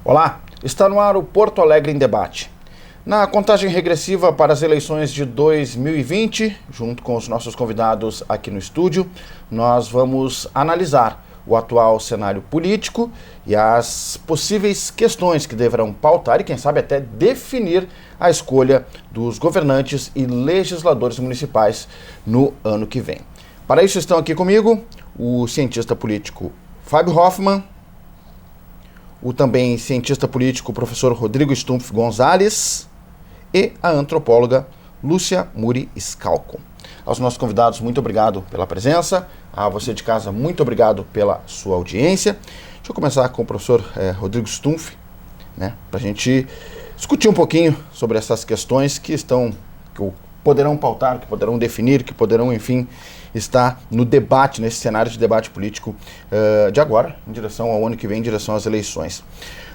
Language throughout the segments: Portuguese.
Olá, está no ar o Porto Alegre em Debate. Na contagem regressiva para as eleições de 2020, junto com os nossos convidados aqui no estúdio, nós vamos analisar o atual cenário político e as possíveis questões que deverão pautar e, quem sabe, até definir a escolha dos governantes e legisladores municipais no ano que vem. Para isso estão aqui comigo o cientista político Fábio Hoffmann, o também cientista político professor Rodrigo Stumpf Gonzalez e a antropóloga Lúcia Muri Scalco. Aos nossos convidados, muito obrigado pela presença. A você de casa, muito obrigado pela sua audiência. Deixa eu começar com o professor Rodrigo Stumpf, para a gente discutir um pouquinho sobre essas questões que poderão pautar, que poderão definir, que poderão, enfim, estar no debate, nesse cenário de debate político de agora, em direção ao ano que vem, em direção às eleições.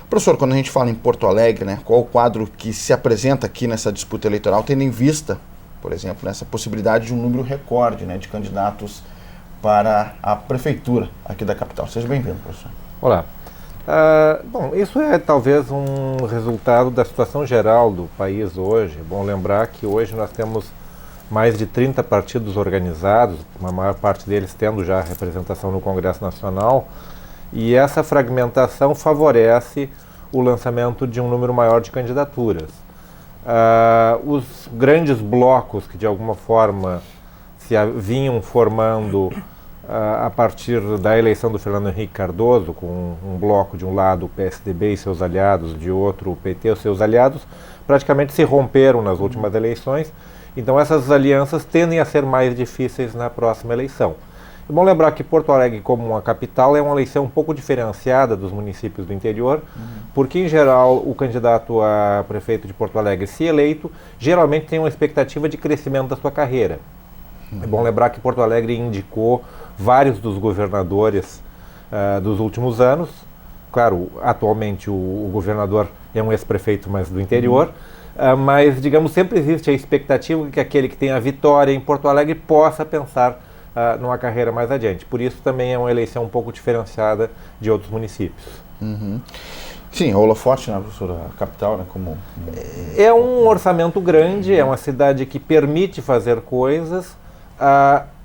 Professor, quando a gente fala em Porto Alegre, qual o quadro que se apresenta aqui nessa disputa eleitoral, tendo em vista, por exemplo, nessa possibilidade de um número recorde de candidatos para a prefeitura aqui da capital? Seja bem-vindo, professor. Olá. Bom, isso é talvez um resultado da situação geral do país hoje. É bom lembrar que hoje nós temos mais de 30 partidos organizados, a maior parte deles tendo já representação no Congresso Nacional, e essa fragmentação favorece o lançamento de um número maior de candidaturas. Os grandes blocos que de alguma forma se vinham formando a partir da eleição do Fernando Henrique Cardoso, com um bloco de um lado o PSDB e seus aliados, de outro o PT e seus aliados, praticamente se romperam nas últimas eleições. Então essas alianças tendem a ser mais difíceis na próxima eleição. É bom lembrar que Porto Alegre, como uma capital, é uma eleição um pouco diferenciada dos municípios do interior, porque, em geral, o candidato a prefeito de Porto Alegre, se eleito, geralmente tem uma expectativa de crescimento da sua carreira. É bom lembrar que Porto Alegre indicou vários dos governadores dos últimos anos. Claro, atualmente o governador é um ex-prefeito, mas do interior, mas, digamos, sempre existe a expectativa que aquele que tem a vitória em Porto Alegre possa pensar numa carreira mais adiante. Por isso também é uma eleição um pouco diferenciada de outros municípios. Sim, a holofote, professora, a capital, É um orçamento grande, é uma cidade que permite fazer coisas.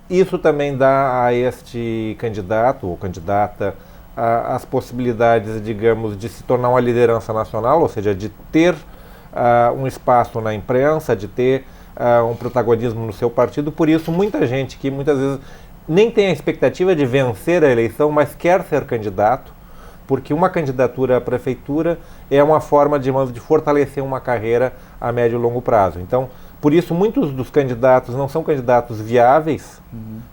Isso também dá a este candidato ou candidata as possibilidades, digamos, de se tornar uma liderança nacional, ou seja, de ter um espaço na imprensa, de ter um protagonismo no seu partido. Por isso, muita gente que muitas vezes nem tem a expectativa de vencer a eleição, mas quer ser candidato, porque uma candidatura à prefeitura é uma forma, de fortalecer uma carreira a médio e longo prazo. Então, por isso, muitos dos candidatos não são candidatos viáveis,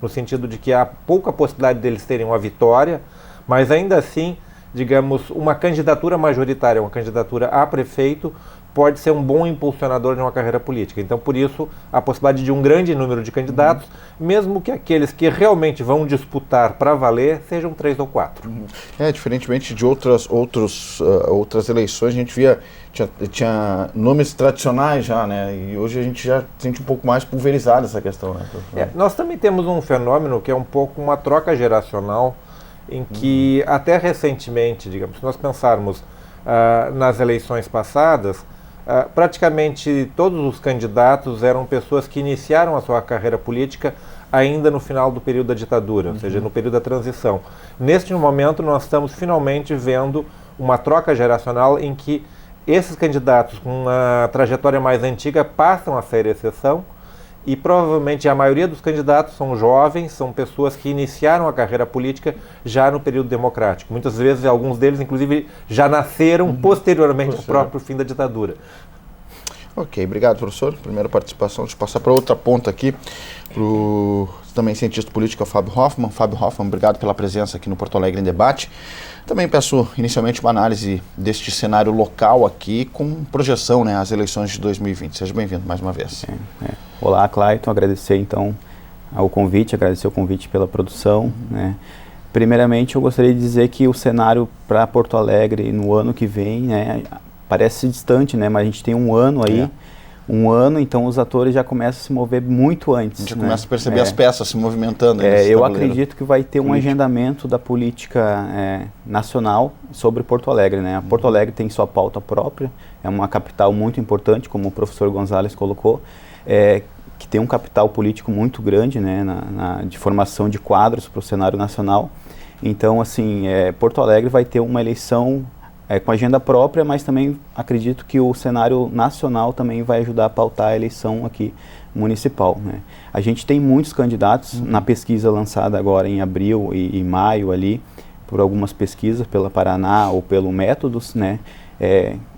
no sentido de que há pouca possibilidade deles terem uma vitória, mas ainda assim, digamos, uma candidatura majoritária, uma candidatura a prefeito, pode ser um bom impulsionador de uma carreira política. Então, por isso, a possibilidade de um grande número de candidatos, mesmo que aqueles que realmente vão disputar para valer sejam 3 ou 4. Diferentemente de outras eleições, a gente tinha nomes tradicionais já, e hoje a gente já sente um pouco mais pulverizada essa questão, nós também temos um fenômeno que é um pouco uma troca geracional, em que até recentemente, digamos, se nós pensarmos nas eleições passadas, praticamente todos os candidatos eram pessoas que iniciaram a sua carreira política ainda no final do período da ditadura, ou seja, no período da transição. Neste momento, nós estamos finalmente vendo uma troca geracional em que esses candidatos com uma trajetória mais antiga passam a ser exceção, e provavelmente a maioria dos candidatos são jovens, são pessoas que iniciaram a carreira política já no período democrático. Muitas vezes, alguns deles, inclusive, já nasceram posteriormente ao próprio fim da ditadura. Ok, obrigado, professor. Primeira participação. Deixa eu passar para outra ponta aqui, para o também cientista político Fábio Hoffmann. Fábio Hoffmann, obrigado pela presença aqui no Porto Alegre em Debate. Também peço inicialmente uma análise deste cenário local aqui, com projeção às eleições de 2020. Seja bem-vindo mais uma vez. Olá, Clayton. Agradecer então o convite pela produção. Primeiramente, eu gostaria de dizer que o cenário para Porto Alegre no ano que vem parece distante, mas a gente tem um ano aí um ano, então os atores já começam a se mover muito antes. A gente né? começa a perceber as peças se movimentando. Eu acredito que vai ter um agendamento da política nacional sobre Porto Alegre. Né? Porto Alegre tem sua pauta própria, é uma capital muito importante, como o professor Gonzalez colocou, que tem um capital político muito grande, né, de formação de quadros para o cenário nacional. Então, assim, Porto Alegre vai ter uma eleição com agenda própria, mas também acredito que o cenário nacional também vai ajudar a pautar a eleição aqui municipal. Né? A gente tem muitos candidatos na pesquisa lançada agora em abril e maio ali, por algumas pesquisas pela Paraná ou pelo Métodos, né?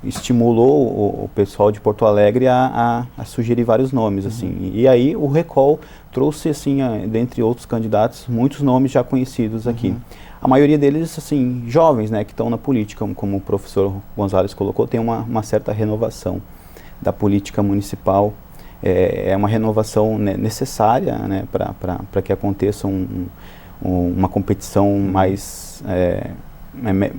Estimulou o pessoal de Porto Alegre a sugerir vários nomes. Assim. E aí o Recall trouxe, assim, dentre outros candidatos, muitos nomes já conhecidos aqui. A maioria deles, assim, jovens, né, que estão na política, como o professor Gonzalez colocou, tem uma certa renovação da política municipal. É uma renovação, né, necessária, né, para que aconteça uma competição mais,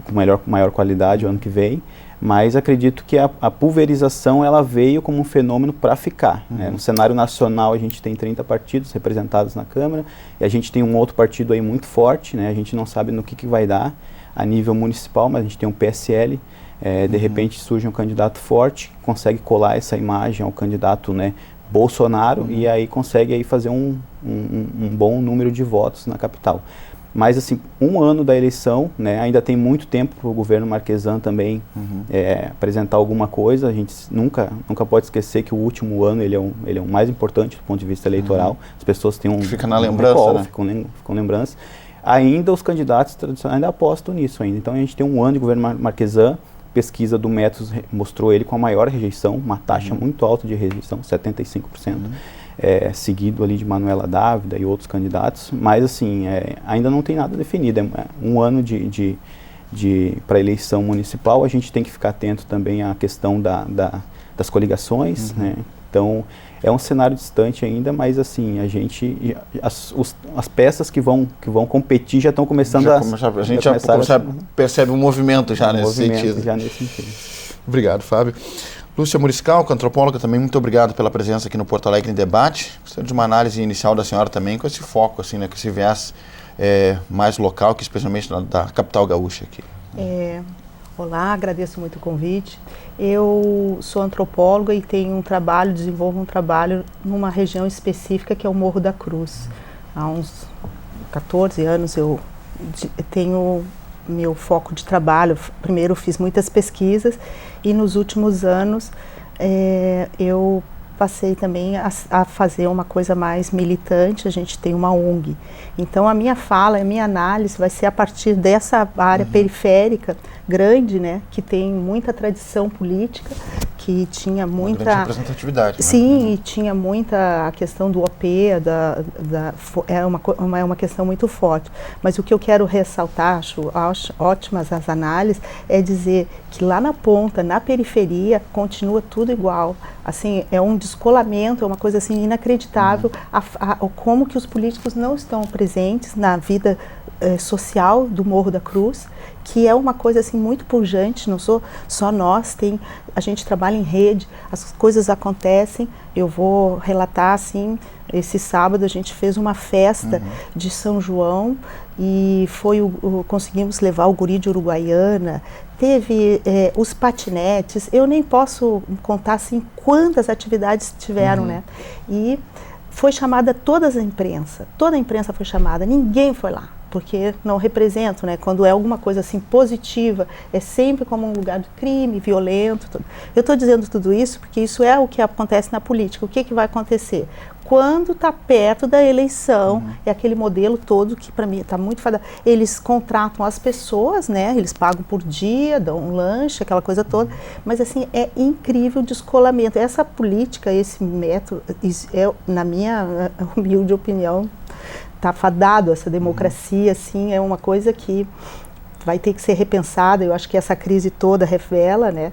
com maior qualidade o ano que vem. Mas acredito que a pulverização ela veio como um fenômeno para ficar. Né? No cenário nacional a gente tem 30 partidos representados na Câmara e a gente tem um outro partido aí muito forte, né? A gente não sabe no que vai dar a nível municipal, mas a gente tem um PSL, de repente surge um candidato forte, consegue colar essa imagem ao candidato, né, Bolsonaro e aí consegue aí fazer um bom número de votos na capital. Mas, assim, um ano da eleição, né, ainda tem muito tempo para o governo Marquesan também apresentar alguma coisa. A gente nunca pode esquecer que o último ano ele é o mais importante do ponto de vista eleitoral. As pessoas têm fica na lembrança, né? ficam lembranças. Ainda os candidatos tradicionais ainda apostam nisso ainda. Então, a gente tem um ano de governo Marquesan. Pesquisa do Métodos mostrou ele com a maior rejeição, uma taxa muito alta de rejeição, 75%. Seguido ali de Manuela Dávila e outros candidatos, mas assim, ainda não tem nada definido. Um ano para a eleição municipal, a gente tem que ficar atento também à questão das coligações, né? Então, é um cenário distante ainda, mas assim, as peças que vão competir já estão começando a gente já percebe um movimento já nesse sentido. Obrigado, Fábio. Lúcia Muriscal, antropóloga, também muito obrigado pela presença aqui no Porto Alegre em Debate. Gostaria de uma análise inicial da senhora também, com esse foco, assim, né, com esse viés mais local, que especialmente da capital gaúcha aqui. Olá, agradeço muito o convite. Eu sou antropóloga e desenvolvo um trabalho numa região específica que é o Morro da Cruz. Há uns 14 anos eu tenho meu foco de trabalho. Primeiro fiz muitas pesquisas e nos últimos anos eu passei também a fazer uma coisa mais militante. A gente tem uma ONG. Então a minha fala, a minha análise vai ser a partir dessa área periférica grande, né, que tem muita tradição política, que tinha muita grande representatividade. Sim, né? E tinha muita a questão do OP, é uma questão muito forte. Mas o que eu quero ressaltar, acho ótimas as análises, é dizer que lá na ponta, na periferia, continua tudo igual. Assim, é um descolamento, é uma coisa assim inacreditável, como que os políticos não estão presentes na vida social do Morro da Cruz, que é uma coisa assim muito pujante. Não sou só nós, a gente trabalha em rede, as coisas acontecem. Eu vou relatar assim, esse sábado a gente fez uma festa de São João e conseguimos levar o guri de Uruguaiana, teve os patinetes, eu nem posso contar assim quantas atividades tiveram, né? E foi chamada toda a imprensa foi chamada, ninguém foi lá, porque não represento, né? Quando é alguma coisa assim positiva, é sempre como um lugar de crime, violento, tudo. Eu estou dizendo tudo isso porque isso é o que acontece na política. O que vai acontecer? Quando está perto da eleição, é aquele modelo todo que para mim está muito fadado. Eles contratam as pessoas, né? Eles pagam por dia, dão um lanche, aquela coisa toda, mas assim, é incrível o descolamento. Essa política, esse método, na minha humilde opinião, está fadado. Essa democracia, assim, é uma coisa que vai ter que ser repensada. Eu acho que essa crise toda revela, né,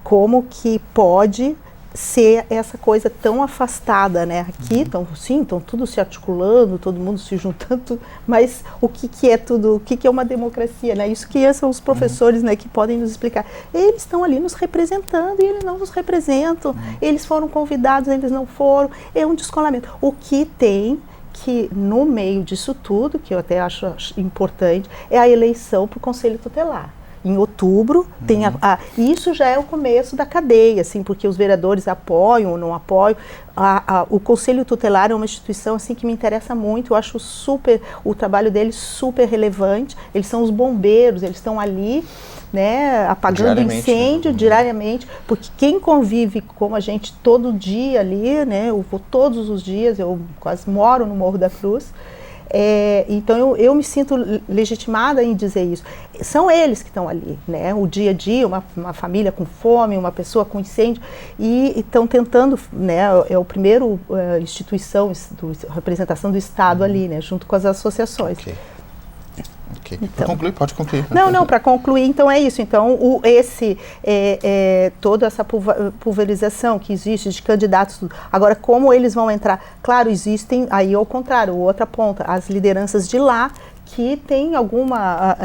como que pode ser essa coisa tão afastada, né? Aqui estão tudo se articulando, todo mundo se juntando, mas o que é tudo, o que é uma democracia, né? Isso que são os professores, né, que podem nos explicar. Eles estão ali nos representando e eles não nos representam. Eles foram convidados, eles não foram. É um descolamento. O que tem que, no meio disso tudo, que eu até acho importante, é a eleição para o Conselho Tutelar. Em outubro, tem isso já é o começo da cadeia, assim, porque os vereadores apoiam ou não apoiam. O Conselho Tutelar é uma instituição assim, que me interessa muito, eu acho o trabalho deles super relevante. Eles são os bombeiros, eles estão ali, né, apagando incêndio diariamente, porque quem convive com a gente todo dia ali, né, eu vou todos os dias, eu quase moro no Morro da Cruz. Então eu me sinto legitimada em dizer isso. São eles que estão ali, né? O dia a dia, uma família com fome, uma pessoa com incêndio, e estão tentando, né? É o primeiro instituição, representação do Estado ali, né? Junto com as associações. Então, para concluir, pode concluir. Não, para concluir, então é isso. Então, toda essa pulverização que existe de candidatos. Agora, como eles vão entrar? Claro, existem, aí ao contrário, outra ponta, as lideranças de lá que tem alguma...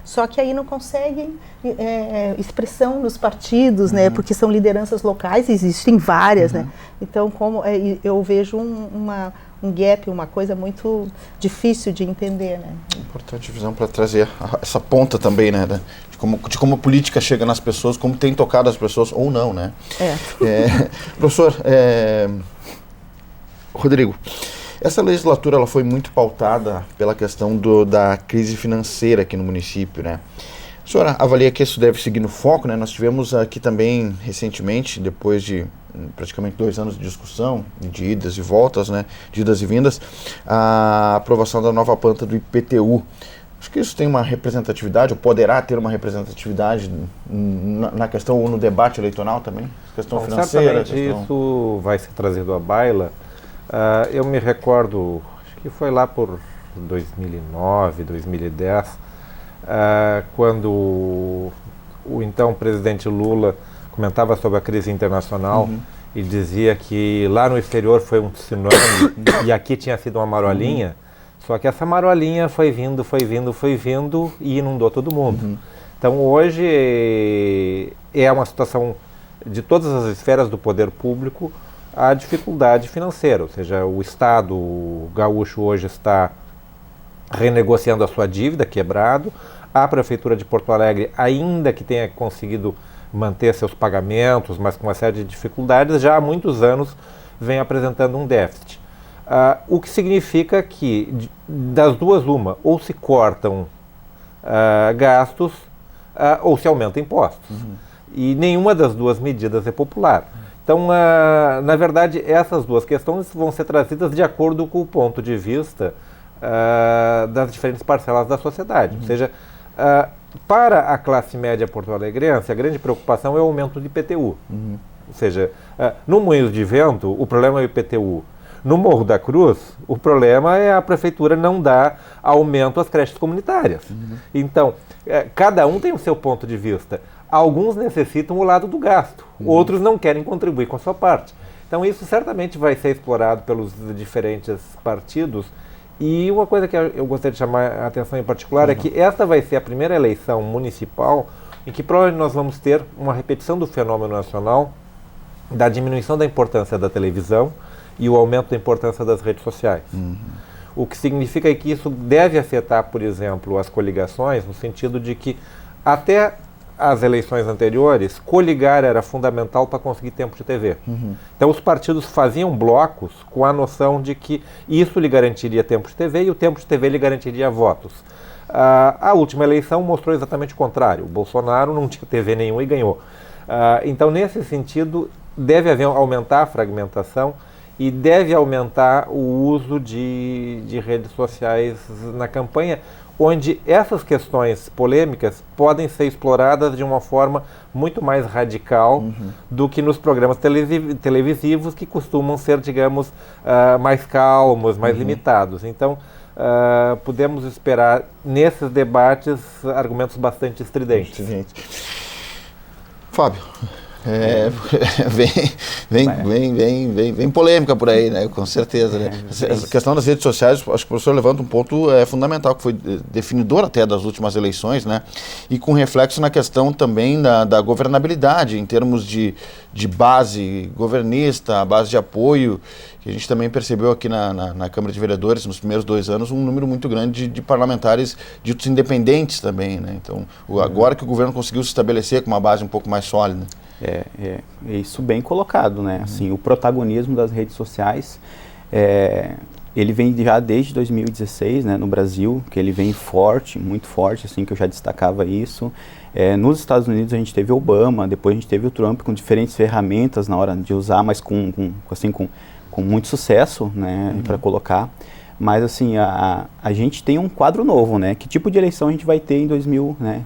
só que aí não conseguem expressão nos partidos, né? Porque são lideranças locais, existem várias, né? Então, eu vejo um gap, uma coisa muito difícil de entender, né? Importante visão para trazer essa ponta também, né? De como a política chega nas pessoas, como tem tocado as pessoas ou não, né? Professor Rodrigo, essa legislatura ela foi muito pautada pela questão da crise financeira aqui no município, né? A senhora avalia que isso deve seguir no foco, né? Nós tivemos aqui também, recentemente, depois de praticamente 2 anos de discussão, de idas e voltas, né? De idas e vindas, a aprovação da nova planta do IPTU. Acho que isso tem uma representatividade, ou poderá ter uma representatividade na questão ou no debate eleitoral também? Questão financeira? Certamente isso vai ser trazido à baila. Eu me recordo, acho que foi lá por 2009, 2010, quando o então presidente Lula comentava sobre a crise internacional e dizia que lá no exterior foi um tsunami e aqui tinha sido uma marolinha, só que essa marolinha foi vindo e inundou todo mundo. Então hoje é uma situação de todas as esferas do poder público, a dificuldade financeira, ou seja, o Estado gaúcho hoje está renegociando a sua dívida, quebrado. A Prefeitura de Porto Alegre, ainda que tenha conseguido manter seus pagamentos, mas com uma série de dificuldades, já há muitos anos vem apresentando um déficit. O que significa que, das duas, uma, ou se cortam gastos, ou se aumentam impostos. E nenhuma das duas medidas é popular. Então, na verdade, essas duas questões vão ser trazidas de acordo com o ponto de vista das diferentes parcelas da sociedade. Ou seja, para a classe média porto-alegrense, a grande preocupação é o aumento do IPTU. Ou seja, no Moinhos de Vento, o problema é o IPTU. No Morro da Cruz, o problema é a prefeitura não dar aumento às creches comunitárias. Então, cada um tem o seu ponto de vista. Alguns necessitam o lado do gasto, outros não querem contribuir com a sua parte. Então isso certamente vai ser explorado pelos diferentes partidos. E uma coisa que eu gostaria de chamar a atenção em particular é que esta vai ser a primeira eleição municipal em que provavelmente nós vamos ter uma repetição do fenômeno nacional da diminuição da importância da televisão e o aumento da importância das redes sociais. O que significa que isso deve afetar, por exemplo, as coligações, no sentido de que até as eleições anteriores, coligar era fundamental para conseguir tempo de TV. Então os partidos faziam blocos com a noção de que isso lhe garantiria tempo de TV e o tempo de TV lhe garantiria votos. A última eleição mostrou exatamente o contrário. O Bolsonaro não tinha TV nenhuma e ganhou. Então, nesse sentido, deve aumentar a fragmentação e deve aumentar o uso de redes sociais na campanha, onde essas questões polêmicas podem ser exploradas de uma forma muito mais radical do que nos programas televisivos que costumam ser, digamos, mais calmos, mais limitados. Então, podemos esperar nesses debates argumentos bastante estridentes. Fábio, Vem polêmica por aí, né? Com certeza, né? A questão das redes sociais, acho que o professor levanta um ponto fundamental, que foi definidor até das últimas eleições, né? E com reflexo na questão também da governabilidade, em termos de base governista, base de apoio, que a gente também percebeu aqui na Câmara de Vereadores, nos primeiros 2 anos, um número muito grande de parlamentares ditos independentes também, né? Então, agora que o governo conseguiu se estabelecer com uma base um pouco mais sólida. É isso bem colocado, né? Assim, o protagonismo das redes sociais, ele vem já desde 2016, né, no Brasil, que ele vem forte, muito forte, assim, que eu já destacava isso. Nos Estados Unidos a gente teve Obama, depois a gente teve o Trump com diferentes ferramentas na hora de usar, mas com muito sucesso, né, para colocar. Mas assim, a gente tem um quadro novo, né? Que tipo de eleição a gente vai ter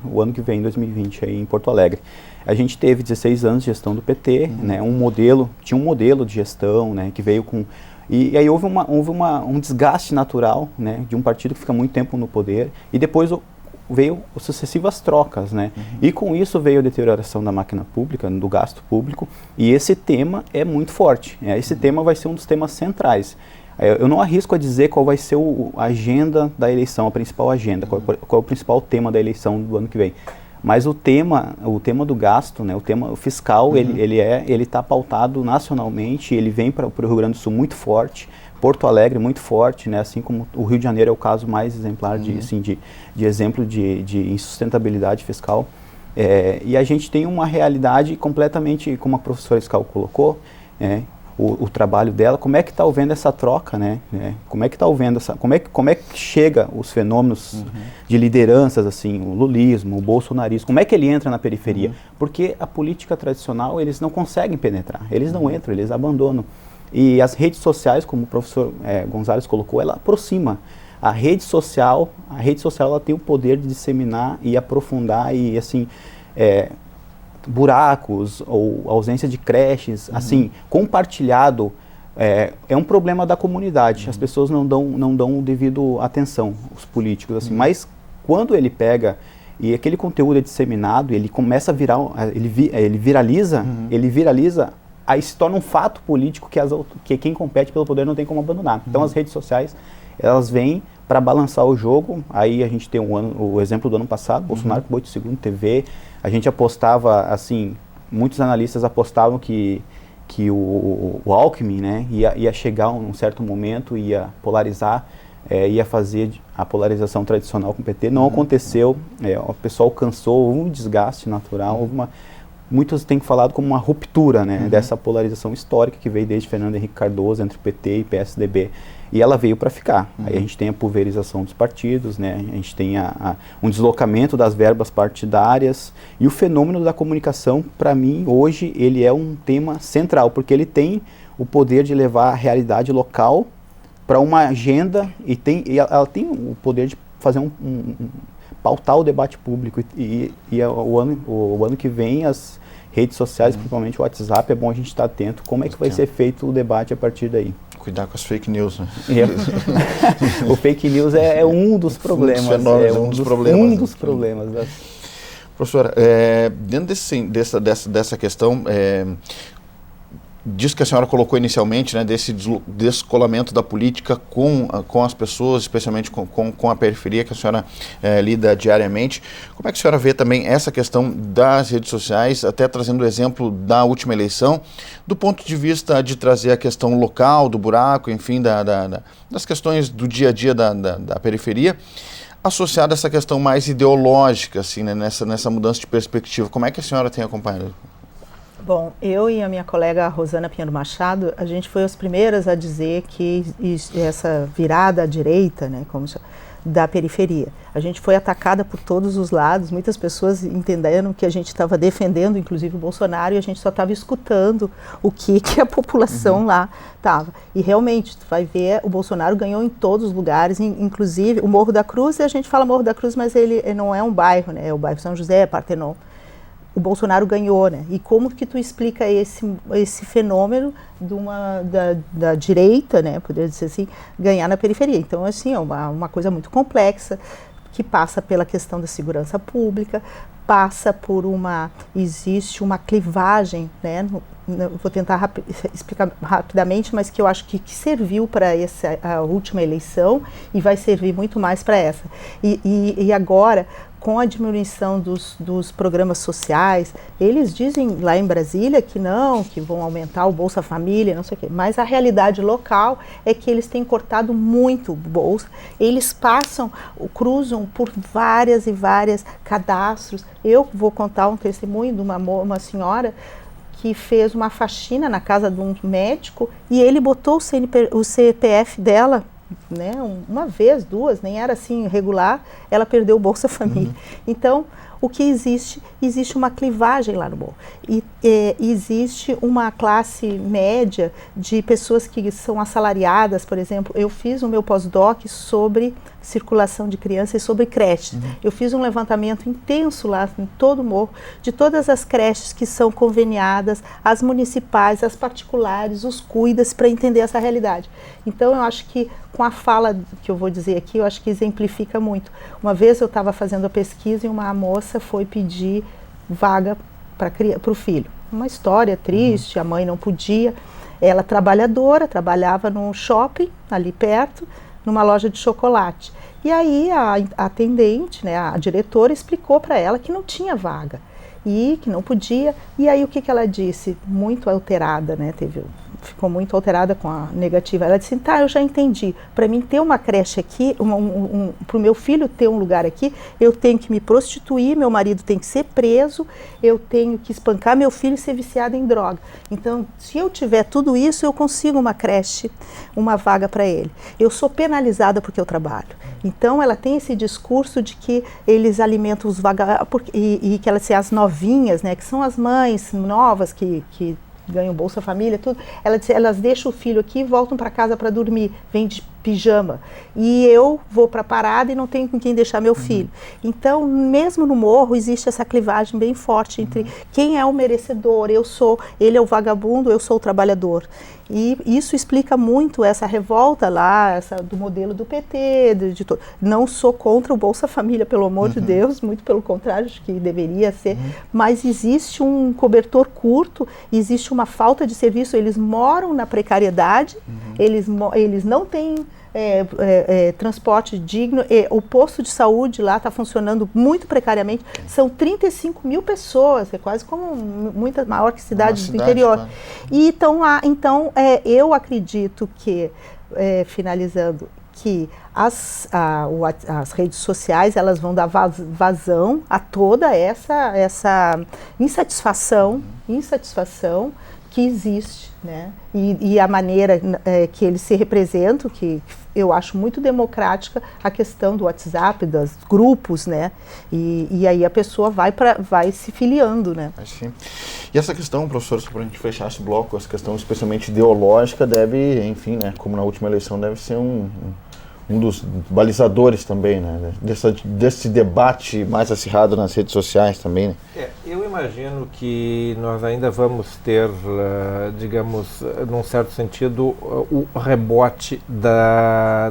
o ano que vem, 2020, aí em Porto Alegre? A gente teve 16 anos de gestão do PT, né? Tinha um modelo de gestão, né? Que veio com... E aí houve um desgaste natural, né? De um partido que fica muito tempo no poder, e depois veio sucessivas trocas, né? E com isso veio a deterioração da máquina pública, do gasto público, e esse tema é muito forte. Esse tema vai ser um dos temas centrais. Eu não arrisco a dizer qual vai ser a agenda da eleição, a principal agenda, qual é o principal tema da eleição do ano que vem. Mas o tema do gasto, né, o tema fiscal, ele está pautado nacionalmente, ele vem para o Rio Grande do Sul muito forte, Porto Alegre muito forte, né, assim como o Rio de Janeiro é o caso mais exemplar de exemplo de insustentabilidade fiscal. E a gente tem uma realidade completamente, como a professora Scal colocou, o trabalho dela, como é que está vendo essa troca, né? Como é que está vendo como é que chega os fenômenos de lideranças, assim, o lulismo, o bolsonarismo, como é que ele entra na periferia? Porque a política tradicional, eles não conseguem penetrar, eles não entram, eles abandonam. E as redes sociais, como o professor Gonzalez colocou, ela aproxima. A rede social ela tem o poder de disseminar e aprofundar e, assim, buracos ou ausência de creches, assim, compartilhado, é um problema da comunidade. As pessoas não dão devido atenção, os políticos, assim, mas quando ele pega e aquele conteúdo é disseminado, ele começa a virar, ele viraliza, aí se torna um fato político que quem compete pelo poder não tem como abandonar. Então as redes sociais, elas vêm para balançar o jogo. Aí a gente tem o exemplo do ano passado, Bolsonaro com 8 segundos TV. A gente apostava, assim, muitos analistas apostavam que o Alckmin, né, ia chegar um certo momento, ia polarizar, ia fazer a polarização tradicional com o PT. Não aconteceu, o pessoal cansou, houve um desgaste natural, muitos têm falado como uma ruptura, né, dessa polarização histórica que veio desde Fernando Henrique Cardoso entre PT e PSDB. E ela veio para ficar. Aí a gente tem a pulverização dos partidos, né? A gente tem um deslocamento das verbas partidárias. E o fenômeno da comunicação, para mim, hoje, ele é um tema central, porque ele tem o poder de levar a realidade local para uma agenda e ela tem o poder de fazer pautar o debate público. E o ano que vem, as redes sociais, principalmente o WhatsApp, é bom a gente estar atento como é que vai ser feito o debate a partir daí. Cuidar com as fake news, né? O fake news é um dos problemas. Um dos problemas. Professora, dentro dessa questão, disso que a senhora colocou inicialmente, né, desse descolamento da política com as pessoas, especialmente com a periferia que a senhora lida diariamente, como é que a senhora vê também essa questão das redes sociais, até trazendo o exemplo da última eleição, do ponto de vista de trazer a questão local, do buraco, enfim, das questões do dia a dia da periferia, associada a essa questão mais ideológica, assim, né, nessa mudança de perspectiva? Como é que a senhora tem acompanhado? Bom, eu e a minha colega Rosana Pinheiro Machado, a gente foi as primeiras a dizer que essa virada à direita, né, da periferia, a gente foi atacada por todos os lados, muitas pessoas entenderam que a gente estava defendendo, inclusive o Bolsonaro, e a gente só estava escutando o que a população lá estava. E realmente, tu vai ver, o Bolsonaro ganhou em todos os lugares, inclusive o Morro da Cruz, a gente fala Morro da Cruz, mas ele não é um bairro, né, é o bairro São José, Partenon. O Bolsonaro ganhou, né? E como que tu explica esse fenômeno da direita, né? Poderia dizer assim, ganhar na periferia. Então, assim, é uma coisa muito complexa. que passa pela questão da segurança pública, passa por existe uma clivagem, né, vou tentar explicar rapidamente, mas que eu acho que serviu para a última eleição e vai servir muito mais para essa. E agora, com a diminuição dos programas sociais, eles dizem lá em Brasília que não, que vão aumentar o Bolsa Família, não sei o quê, mas a realidade local é que eles têm cortado muito o Bolsa, eles cruzam por várias e várias cadastros. Eu vou contar um testemunho de uma senhora que fez uma faxina na casa de um médico e ele botou o CPF dela, né, uma vez, duas, nem era assim regular, ela perdeu o Bolsa Família. Então, o que existe uma clivagem lá no morro. E existe uma classe média de pessoas que são assalariadas, por exemplo. Eu fiz o meu pós-doc sobre circulação de crianças e sobre creches. Eu fiz um levantamento intenso lá em todo o morro, de todas as creches que são conveniadas, as municipais, as particulares, os cuidas, para entender essa realidade. Então, eu acho que com a fala que eu vou dizer aqui, eu acho que exemplifica muito. Uma vez eu estava fazendo a pesquisa e uma moça foi pedir vaga para o filho. Uma história triste, a mãe não podia. Ela trabalhadora, trabalhava num shopping ali perto, numa loja de chocolate. E aí a atendente, né, a diretora, explicou para ela que não tinha vaga e que não podia. E aí o que ela disse? Muito alterada, né, ficou muito alterada com a negativa. Ela disse, tá, eu já entendi. Para mim ter uma creche aqui, para o meu filho ter um lugar aqui, eu tenho que me prostituir, meu marido tem que ser preso, eu tenho que espancar meu filho e ser viciado em droga. Então, se eu tiver tudo isso, eu consigo uma creche, uma vaga para ele. Eu sou penalizada porque eu trabalho. Então, ela tem esse discurso de que eles alimentam os vagabundos, e que elas, as novinhas, né, que são as mães novas que ganham Bolsa Família, tudo, elas deixam o filho aqui e voltam para casa para dormir, vêm de pijama. E eu vou para a parada e não tenho com quem deixar meu filho. Então, mesmo no morro, existe essa clivagem bem forte entre quem é o merecedor, ele é o vagabundo, eu sou o trabalhador. E isso explica muito essa revolta lá, do modelo do PT, não sou contra o Bolsa Família, pelo amor de Deus, muito pelo contrário, acho que deveria ser, mas existe um cobertor curto, existe uma falta de serviço, eles moram na precariedade, eles não têm transporte digno, o posto de saúde lá está funcionando muito precariamente, são 35 mil pessoas, é quase como maior que cidades do interior. Claro. E então eu acredito que, finalizando, que as redes sociais, elas vão dar vazão a toda essa insatisfação que existe, né? E a maneira que eles se representam, que eu acho muito democrática, a questão do WhatsApp, dos grupos, né? E aí a pessoa vai se filiando, né? Sim. E essa questão, professor, só para a gente fechar esse bloco, essa questão especialmente ideológica deve, enfim, né, como na última eleição, deve ser um dos balizadores também, né, desse debate mais acirrado nas redes sociais também, né? Eu imagino que nós ainda vamos ter, digamos, num certo sentido, o rebote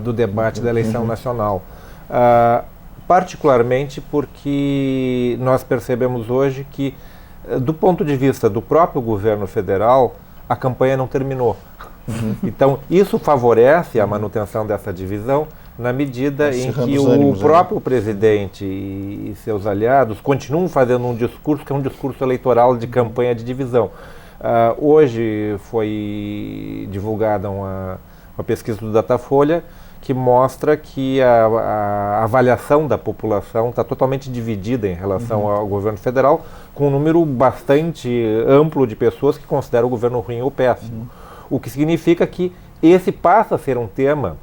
do debate da eleição nacional. Particularmente porque nós percebemos hoje que, do ponto de vista do próprio governo federal, a campanha não terminou. Então, isso favorece a manutenção dessa divisão na medida em que o próprio presidente e seus aliados continuam fazendo um discurso que é um discurso eleitoral de campanha de divisão. Hoje foi divulgada uma pesquisa do Datafolha que mostra que a avaliação da população está totalmente dividida em relação ao governo federal, com um número bastante amplo de pessoas que consideram o governo ruim ou péssimo. O que significa que esse passa a ser um tema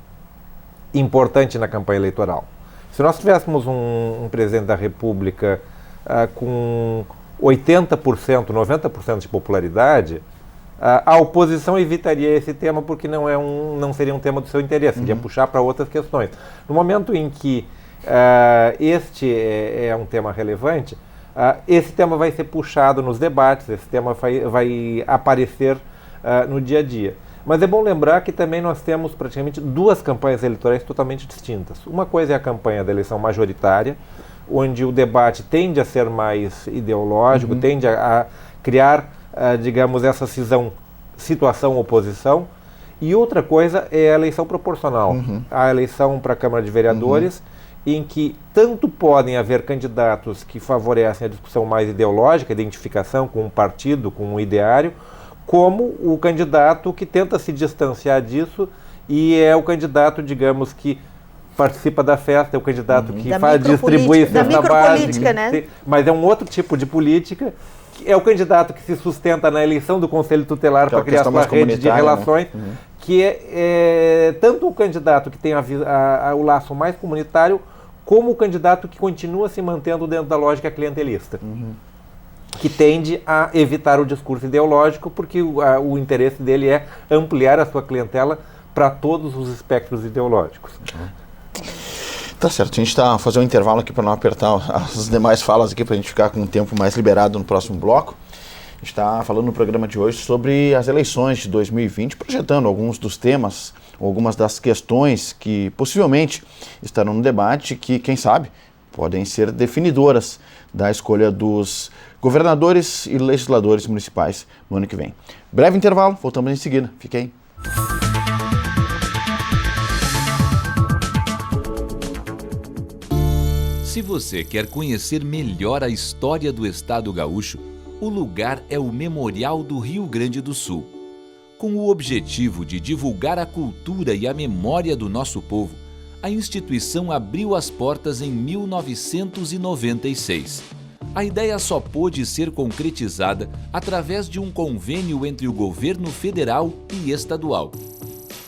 importante na campanha eleitoral. Se nós tivéssemos um presidente da República com 80%, 90% de popularidade, a oposição evitaria esse tema porque não seria um tema do seu interesse, iria puxar para outras questões. No momento em que este é um tema relevante, esse tema vai ser puxado nos debates, esse tema vai aparecer no dia a dia. Mas é bom lembrar que também nós temos praticamente duas campanhas eleitorais totalmente distintas. Uma coisa é a campanha da eleição majoritária, onde o debate tende a ser mais ideológico, tende a criar, digamos, essa cisão situação-oposição. E outra coisa é a eleição proporcional, a eleição para a Câmara de Vereadores, em que tanto podem haver candidatos que favorecem a discussão mais ideológica, a identificação com um partido, com um ideário, como o candidato que tenta se distanciar disso e é o candidato, digamos, que participa da festa, é o candidato que distribui cesta básica, né? Mas é um outro tipo de política, que é o candidato que se sustenta na eleição do Conselho Tutelar para criar sua rede de relações, né? Que é tanto o candidato que tem o laço mais comunitário, como o candidato que continua se mantendo dentro da lógica clientelista, que tende a evitar o discurso ideológico, porque o interesse dele é ampliar a sua clientela para todos os espectros ideológicos. Tá certo, a gente está fazendo um intervalo aqui para não apertar as demais falas aqui, para a gente ficar com um tempo mais liberado no próximo bloco. A gente está falando no programa de hoje sobre as eleições de 2020, projetando alguns dos temas, algumas das questões que possivelmente estarão no debate, que, quem sabe, podem ser definidoras da escolha dos governadores e legisladores municipais no ano que vem. Breve intervalo, voltamos em seguida. Fique aí. Se você quer conhecer melhor a história do Estado gaúcho, o lugar é o Memorial do Rio Grande do Sul. Com o objetivo de divulgar a cultura e a memória do nosso povo, a instituição abriu as portas em 1996. A ideia só pôde ser concretizada através de um convênio entre o governo federal e estadual.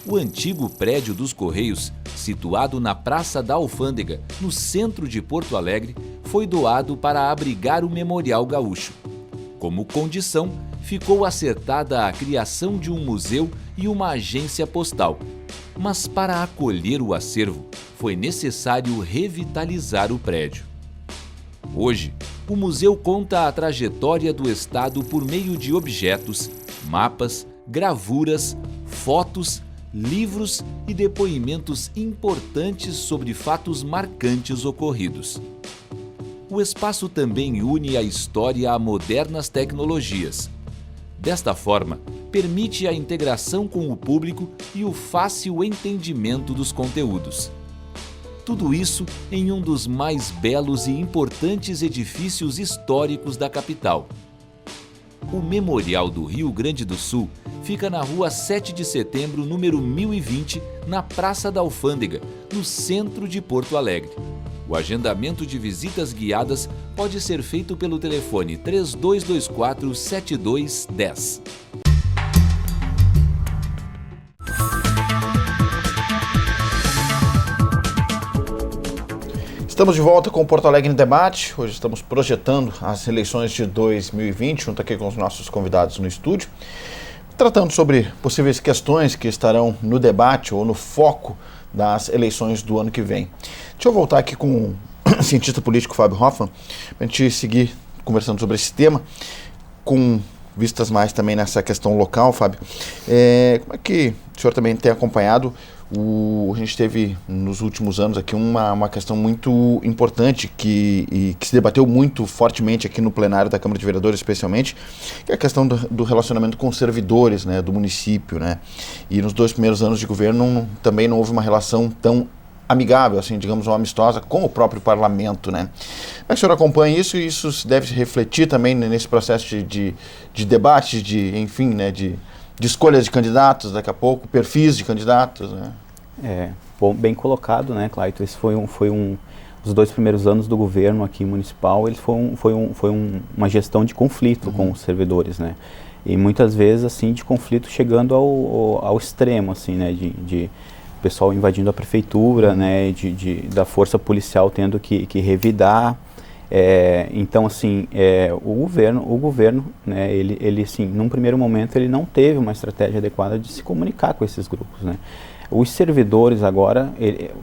O antigo prédio dos Correios, situado na Praça da Alfândega, no centro de Porto Alegre, foi doado para abrigar o Memorial Gaúcho. Como condição, ficou acertada a criação de um museu e uma agência postal. Mas para acolher o acervo, foi necessário revitalizar o prédio. Hoje, o museu conta a trajetória do Estado por meio de objetos, mapas, gravuras, fotos, livros e depoimentos importantes sobre fatos marcantes ocorridos. O espaço também une a história a modernas tecnologias. Desta forma, permite a integração com o público e o fácil entendimento dos conteúdos. Tudo isso em um dos mais belos e importantes edifícios históricos da capital. O Memorial do Rio Grande do Sul fica na Rua 7 de Setembro, número 1020, na Praça da Alfândega, no centro de Porto Alegre. O agendamento de visitas guiadas pode ser feito pelo telefone 3224-7210. Estamos de volta com o Porto Alegre em Debate. Hoje estamos projetando as eleições de 2020, junto aqui com os nossos convidados no estúdio, tratando sobre possíveis questões que estarão no debate ou no foco das eleições do ano que vem. Deixa eu voltar aqui com o cientista político Fábio Hoffmann, para a gente seguir conversando sobre esse tema, com vistas mais também nessa questão local, Fábio. Como é que o senhor também tem acompanhado? A gente teve nos últimos anos aqui uma questão muito importante que se debateu muito fortemente aqui no plenário da Câmara de Vereadores, especialmente, que é a questão do relacionamento com os servidores, né, do município, né? E nos 2 primeiros anos de governo também não houve uma relação tão amigável, assim, digamos, ou amistosa com o próprio parlamento, né? Como é que o senhor acompanha isso? E isso deve refletir também nesse processo de debate, enfim, né, de escolhas de candidatos daqui a pouco, perfis de candidatos, né? Bom, bem colocado, né, Clayton? Esse foi os 2 primeiros anos do governo aqui municipal, ele foi uma gestão de conflito com os servidores, né? E muitas vezes, assim, de conflito chegando ao extremo, assim, né, de o pessoal invadindo a prefeitura, né, da força policial tendo que revidar. Então, assim, o governo, né, ele assim, num primeiro momento, ele não teve uma estratégia adequada de se comunicar com esses grupos, né. Os servidores agora,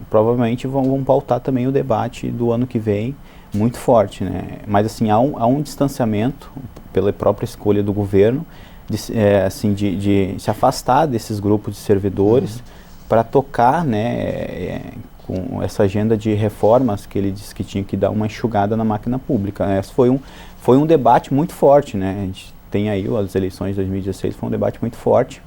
provavelmente vão pautar também o debate do ano que vem muito forte, né. Mas, assim, há um distanciamento pela própria escolha do governo, de se afastar desses grupos de servidores para tocar, né, com essa agenda de reformas que ele disse que tinha que dar uma enxugada na máquina pública. Esse foi um debate muito forte, né? A gente tem aí as eleições de 2016, foi um debate muito forte,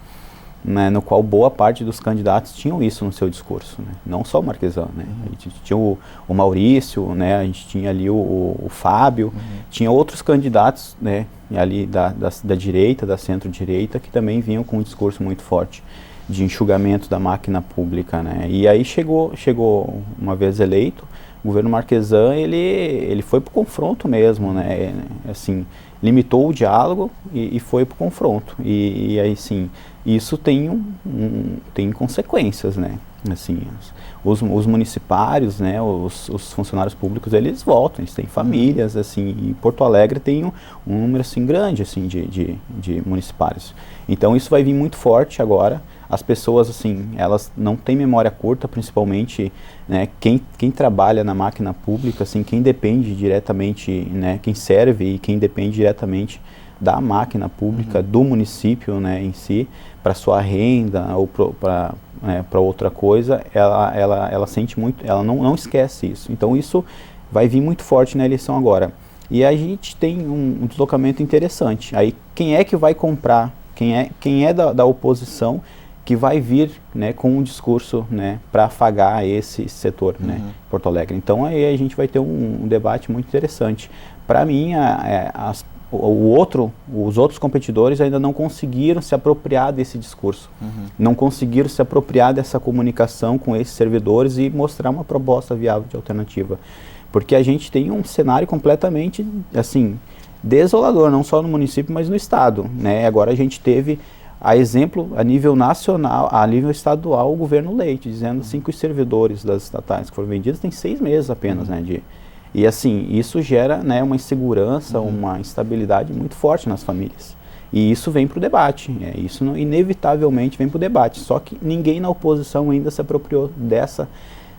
né, no qual boa parte dos candidatos tinham isso no seu discurso, né? Não só o Marquesan, né? A gente tinha o Maurício, né? A gente tinha ali o Fábio, tinha outros candidatos, né, ali da direita, da centro-direita, que também vinham com um discurso muito forte de enxugamento da máquina pública, né? E aí chegou uma vez eleito, o governo Marquesan, ele foi para o confronto mesmo, né? Assim, limitou o diálogo e foi para o confronto. E aí, sim, isso tem tem consequências, né? Assim, os municipários, né, os funcionários públicos, eles voltam, eles têm famílias, assim, e Porto Alegre tem um número, assim, grande, assim, de municipários. Então, isso vai vir muito forte agora. As pessoas, assim, elas não têm memória curta, principalmente, né, quem trabalha na máquina pública, assim, quem depende diretamente, né, quem serve e quem depende diretamente da máquina pública, do município, né, em si, para sua renda ou para outra coisa, ela sente muito, ela não esquece isso. Então isso vai vir muito forte na eleição agora. E a gente tem um deslocamento interessante. Aí quem é que vai comprar? Quem é da oposição que vai vir, né, com um discurso, né, para afagar esse setor, né, Porto Alegre. Então aí a gente vai ter um debate muito interessante. Para mim, os outros competidores ainda não conseguiram se apropriar desse discurso, não conseguiram se apropriar dessa comunicação com esses servidores e mostrar uma proposta viável de alternativa. Porque a gente tem um cenário completamente, assim, desolador, não só no município, mas no estado, né? Agora a gente teve, a exemplo, a nível nacional, a nível estadual, o governo Leite, dizendo assim que os servidores das estatais que foram vendidos têm 6 meses apenas, né, e assim, isso gera, né, uma insegurança, uma instabilidade muito forte nas famílias. E isso vem para o debate, isso inevitavelmente vem para o debate. Só que ninguém na oposição ainda se apropriou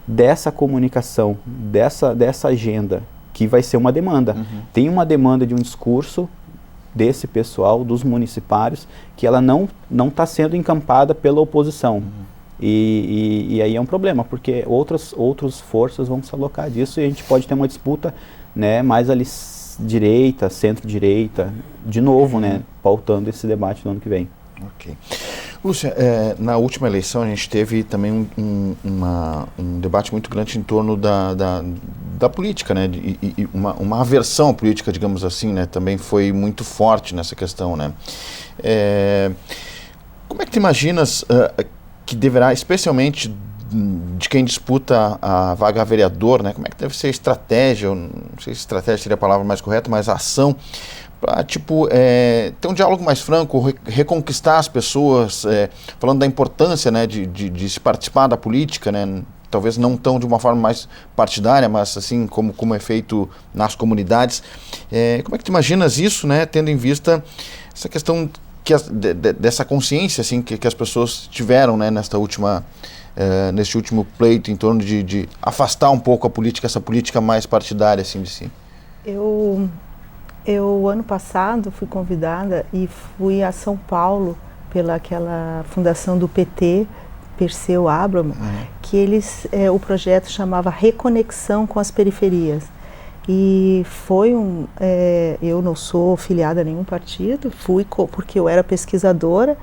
dessa comunicação, dessa agenda, que vai ser uma demanda. Tem uma demanda de um discurso desse pessoal, dos municipários, que ela não está sendo encampada pela oposição. E aí é um problema, porque outras forças vão se alocar disso e a gente pode ter uma disputa, né, mais ali direita, centro-direita, de novo, né, pautando esse debate no ano que vem. Ok. Lúcia, na última eleição a gente teve também um debate muito grande em torno da política, né, e uma aversão à política, digamos assim, né, também foi muito forte nessa questão, né. Como é que tu imaginas que deverá, especialmente de quem disputa a vaga a vereador, né, como é que deve ser a estratégia, não sei se estratégia seria a palavra mais correta, mas a ação, para ter um diálogo mais franco, reconquistar as pessoas, falando da importância, né, de se participar da política, né, talvez não tão de uma forma mais partidária, mas assim como é feito nas comunidades. Como é que tu imaginas isso, né, tendo em vista essa questão dessa consciência assim, que as pessoas tiveram, né, neste último pleito em torno de afastar um pouco a política, essa política mais partidária assim de si? Eu ano passado fui convidada e fui a São Paulo pela aquela fundação do PT, Perseu Abramo, que o projeto chamava Reconexão com as Periferias. E foi eu não sou filiada a nenhum partido, fui porque eu era pesquisadora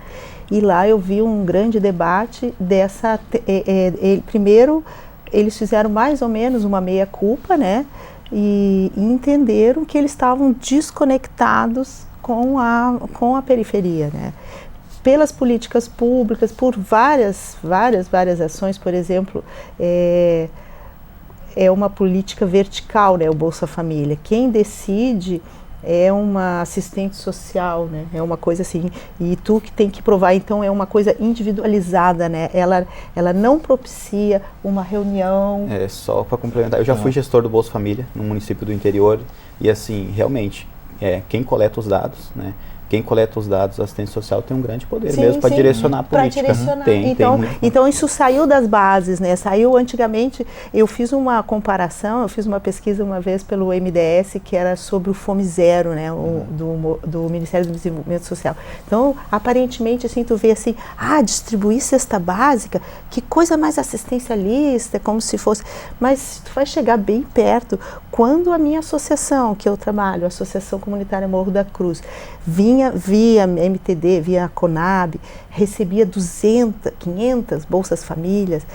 e lá eu vi um grande debate dessa. Primeiro, eles fizeram mais ou menos uma meia-culpa, né? E entenderam que eles estavam desconectados com a periferia, né? Pelas políticas públicas, por várias ações, por exemplo, é uma política vertical, né, o Bolsa Família. Quem decide é uma assistente social, né, é uma coisa assim, e tu que tem que provar, então é uma coisa individualizada, né, ela não propicia uma reunião. Só para complementar, eu já fui gestor do Bolsa Família no município do interior e assim, realmente, quem coleta os dados, né, quem coleta os dados da assistência social tem um grande poder Sim, mesmo para sim, direcionar a política. Para direcionar. Tem Então isso saiu das bases, né? Saiu antigamente, eu fiz uma comparação, eu fiz uma pesquisa uma vez pelo MDS que era sobre o Fome Zero, né? Do Ministério do Desenvolvimento Social. Então, aparentemente, assim, tu vê assim, distribuir cesta básica, que coisa mais assistencialista, como se fosse... Mas tu vai chegar bem perto, quando a minha associação, que eu trabalho, a Associação Comunitária Morro da Cruz, vinha via MTD, via Conab, recebia 200, 500 Bolsas Famílias,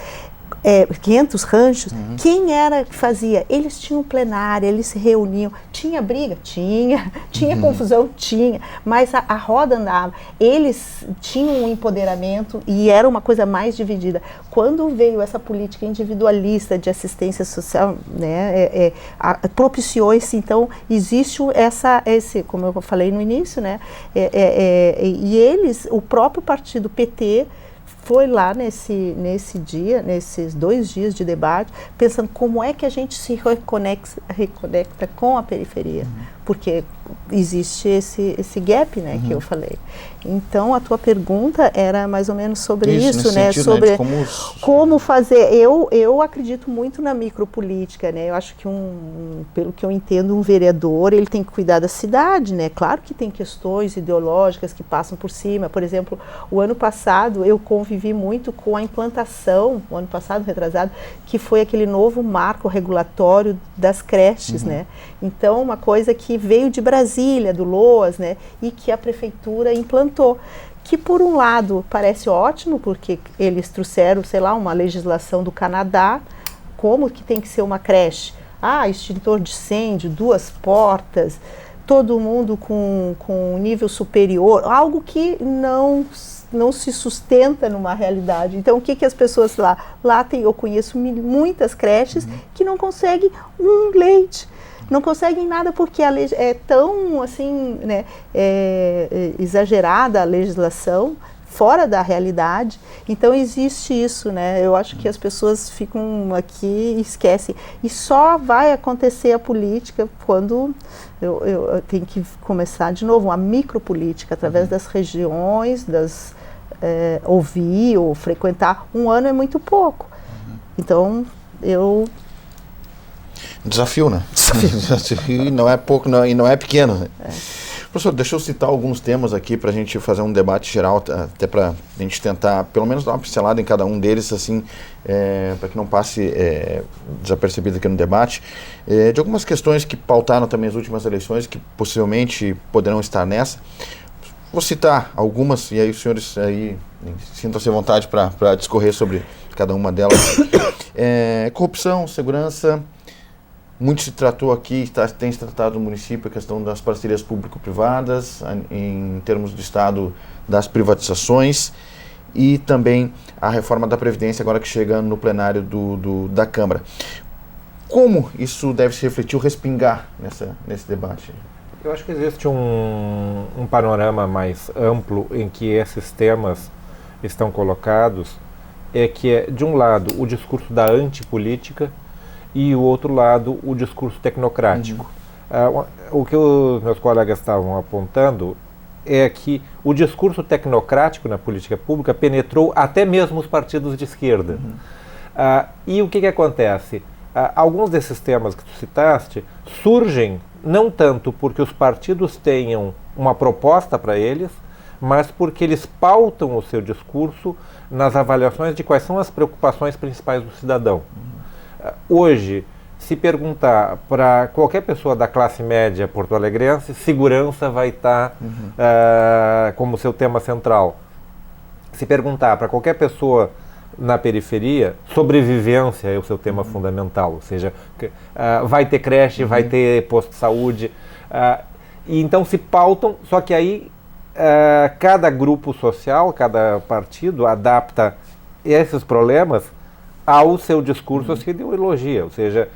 500 ranchos. Quem era que fazia? Eles tinham plenária, eles se reuniam. Tinha briga? Tinha confusão? Tinha. Mas a roda andava. Eles tinham um empoderamento e era uma coisa mais dividida. Quando veio essa política individualista de assistência social, né, propiciou-se, então, existe esse, como eu falei no início, né, e eles, o próprio partido PT, foi lá nesse dia, nesses 2 dias de debate, pensando como é que a gente se reconecta com a periferia, porque existe esse gap, né, que eu falei. Então, a tua pergunta era mais ou menos sobre isso, né, sentido, sobre como fazer. Eu acredito muito na micropolítica, né, eu acho que pelo que eu entendo, um vereador, ele tem que cuidar da cidade, né, claro que tem questões ideológicas que passam por cima. Por exemplo, o ano passado eu convivi muito com a implantação, o ano passado, retrasado, que foi aquele novo marco regulatório das creches, né, então uma coisa que veio de Brasília, do LOAS, né, e que a prefeitura implantou, que por um lado parece ótimo, porque eles trouxeram, sei lá, uma legislação do Canadá, como que tem que ser uma creche, extintor de incêndio, 2 portas, todo mundo com nível superior, algo que não se sustenta numa realidade. Então, o que as pessoas lá eu conheço muitas creches que não conseguem um leite, não conseguem nada porque a lei é tão assim, né, exagerada a legislação, fora da realidade. Então existe isso, né? Eu acho que as pessoas ficam aqui e esquecem. E só vai acontecer a política quando eu tenho que começar de novo, uma micropolítica, através das regiões, ouvir ou frequentar. 1 ano é muito pouco. Então, Desafio, né? E não é pouco, e não é pequeno, né? Professor, deixa eu citar alguns temas aqui para a gente fazer um debate geral, até para a gente tentar, pelo menos, dar uma pincelada em cada um deles, assim, para que não passe desapercebido aqui no debate, de algumas questões que pautaram também as últimas eleições, que possivelmente poderão estar nessa. Vou citar algumas, e aí os senhores aí sintam-se à vontade para discorrer sobre cada uma delas. Corrupção, segurança. Muito se tratou aqui, tem se tratado no município a questão das parcerias público-privadas, em termos do Estado, das privatizações, e também a reforma da Previdência, agora que chega no plenário da Câmara. Como isso deve se refletir ou respingar nesse debate? Eu acho que existe um panorama mais amplo em que esses temas estão colocados, que é, de um lado, o discurso da antipolítica, e o outro lado, o discurso tecnocrático. O que os meus colegas estavam apontando é que o discurso tecnocrático na política pública penetrou até mesmo os partidos de esquerda. E o que acontece? Alguns desses temas que tu citaste surgem não tanto porque os partidos tenham uma proposta para eles, mas porque eles pautam o seu discurso nas avaliações de quais são as preocupações principais do cidadão. Hoje, se perguntar para qualquer pessoa da classe média porto-alegrense, segurança vai estar como seu tema central. Se perguntar para qualquer pessoa na periferia, sobrevivência é o seu tema fundamental, ou seja, vai ter creche, vai ter posto de saúde, e então se pautam, só que aí cada grupo social, cada partido adapta esses problemas ao seu discurso, à sua ideologia, ou seja,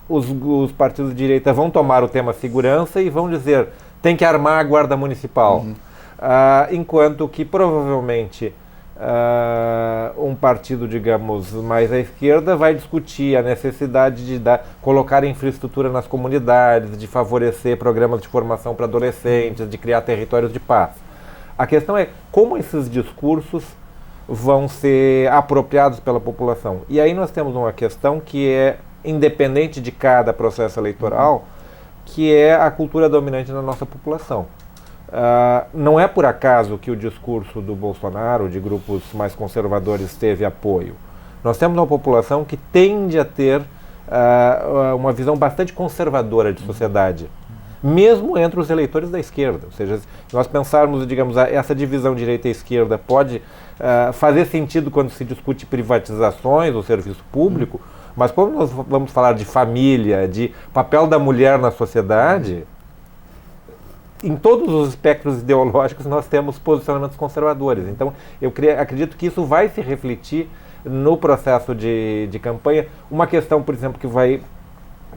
os partidos de direita vão tomar o tema segurança e vão dizer tem que armar a guarda municipal, enquanto que provavelmente um partido, digamos, mais à esquerda vai discutir a necessidade de colocar infraestrutura nas comunidades, de favorecer programas de formação para adolescentes, de criar territórios de paz. A questão é como esses discursos vão ser apropriados pela população. E aí nós temos uma questão que é independente de cada processo eleitoral, que é a cultura dominante na nossa população. Não é por acaso que o discurso do Bolsonaro, de grupos mais conservadores, teve apoio. Nós temos uma população que tende a ter uma visão bastante conservadora de sociedade, mesmo entre os eleitores da esquerda. Ou seja, se nós pensarmos, digamos, essa divisão direita e esquerda pode fazer sentido quando se discute privatizações ou serviço público, mas quando nós vamos falar de família, de papel da mulher na sociedade, em todos os espectros ideológicos nós temos posicionamentos conservadores. Então, eu acredito que isso vai se refletir no processo de campanha. Uma questão, por exemplo, que vai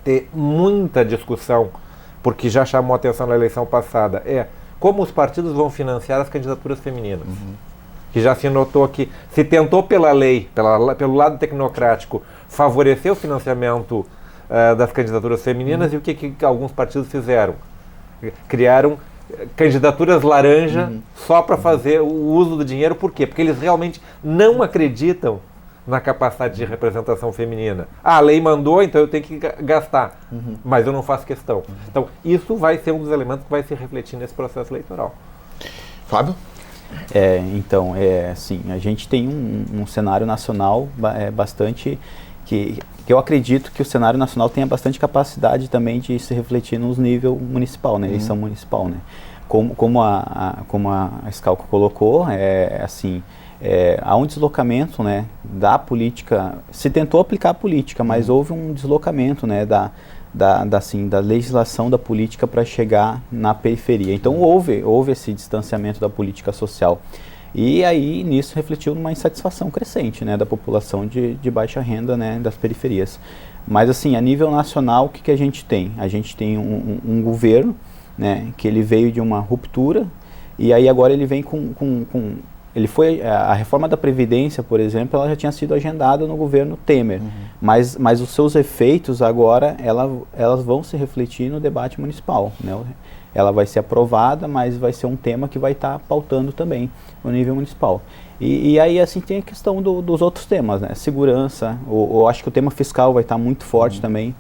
ter muita discussão, porque já chamou a atenção na eleição passada, é como os partidos vão financiar as candidaturas femininas. Que já se notou que se tentou pela lei, pelo lado tecnocrático, favorecer o financiamento das candidaturas femininas, e o que alguns partidos fizeram? Criaram candidaturas laranja só para fazer o uso do dinheiro. Por quê? Porque eles realmente não acreditam na capacidade de representação feminina. A lei mandou, então eu tenho que gastar, mas eu não faço questão. Então, isso vai ser um dos elementos que vai se refletir nesse processo eleitoral. Fábio? Sim, a gente tem um cenário nacional bastante que eu acredito que o cenário nacional tenha bastante capacidade também de se refletir nos nível municipal, né, eleição municipal, né. Como a Schalco colocou, há um deslocamento, né, da política. Se tentou aplicar a política, mas houve um deslocamento, né, da legislação da política para chegar na periferia. Então houve esse distanciamento da política social. E aí nisso refletiu numa insatisfação crescente, né, da população de baixa renda, né, das periferias. Mas assim, a nível nacional, o que a gente tem? A gente tem um governo, né, que ele veio de uma ruptura, e aí agora ele vem a reforma da Previdência, por exemplo, ela já tinha sido agendada no governo Temer, mas os seus efeitos agora, elas vão se refletir no debate municipal, né? Ela vai ser aprovada, mas vai ser um tema que vai estar pautando também no nível municipal. E aí, assim, tem a questão dos outros temas, né? Segurança, eu acho que o tema fiscal vai estar muito forte também,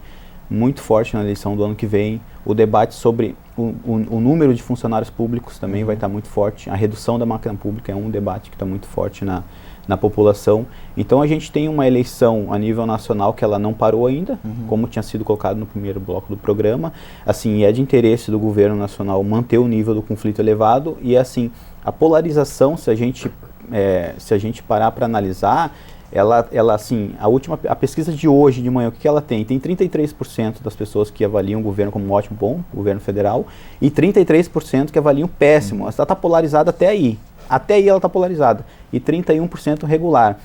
muito forte na eleição do ano que vem. O debate sobre o número de funcionários públicos também vai estar muito forte. A redução da máquina pública é um debate que está muito forte na população. Então a gente tem uma eleição a nível nacional que ela não parou ainda, como tinha sido colocado no primeiro bloco do programa. Assim, é de interesse do governo nacional manter o nível do conflito elevado, e assim, a polarização, se a gente parar para analisar, ela assim, a pesquisa de hoje de manhã, o que ela tem? Tem 33% das pessoas que avaliam o governo como ótimo, bom, o governo federal, e 33% que avaliam péssimo. Ela está polarizada até aí. Até aí ela está polarizada. E 31% regular.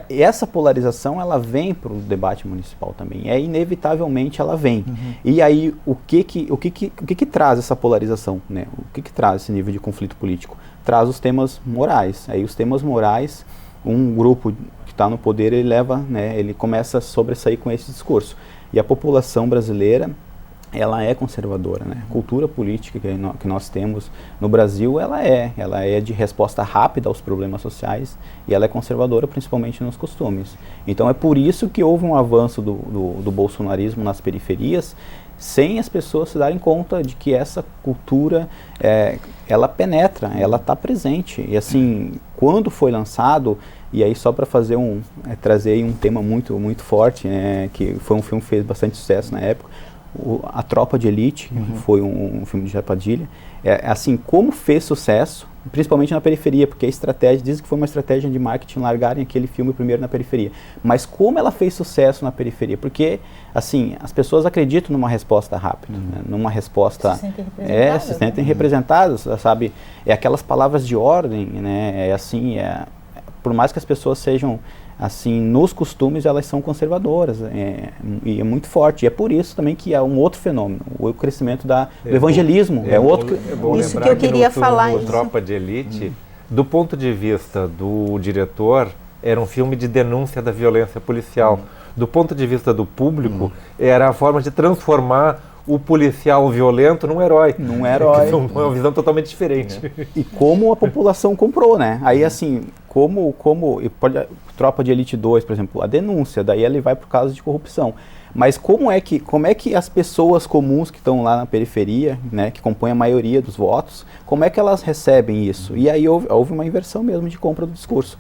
Essa polarização, ela vem para o debate municipal também. Inevitavelmente ela vem. E aí, o que traz essa polarização, né? O que traz esse nível de conflito político? Traz os temas morais. Aí os temas morais, um grupo que está no poder, ele leva, né, ele começa a sobressair com esse discurso. E a população brasileira, ela é conservadora, né? A cultura política que nós temos no Brasil, ela é de resposta rápida aos problemas sociais, e ela é conservadora principalmente nos costumes. Então é por isso que houve um avanço do bolsonarismo nas periferias, sem as pessoas se darem conta de que essa cultura, ela penetra, ela está presente. E assim, quando foi lançado, e aí só para fazer trazer aí um tema muito, muito forte, que foi um filme que fez bastante sucesso na época, A Tropa de Elite, foi um filme de Jair Padilha, assim, como fez sucesso, principalmente na periferia, porque a estratégia, dizem que foi uma estratégia de marketing largarem aquele filme primeiro na periferia, mas como ela fez sucesso na periferia? Porque, assim, as pessoas acreditam numa resposta rápida, né? Numa resposta... Se sentem representadas, sabe? Aquelas palavras de ordem, né? Por mais que as pessoas sejam, assim, nos costumes, elas são conservadoras, e é muito forte. E é por isso também que há um outro fenômeno, o crescimento do evangelismo. É bom isso lembrar que eu queria falar. No Tropa de Elite, Do ponto de vista do diretor, era um filme de denúncia da violência policial. Do ponto de vista do público, era a forma de transformar o policial violento num herói. Num herói. Uma visão totalmente diferente. E como a população comprou, né? Aí assim, Tropa de Elite 2, por exemplo, a denúncia, daí ele vai por causa de corrupção. Mas como é que as pessoas comuns que estão lá na periferia, né, que compõem a maioria dos votos, como é que elas recebem isso? E aí houve uma inversão mesmo de compra do discurso.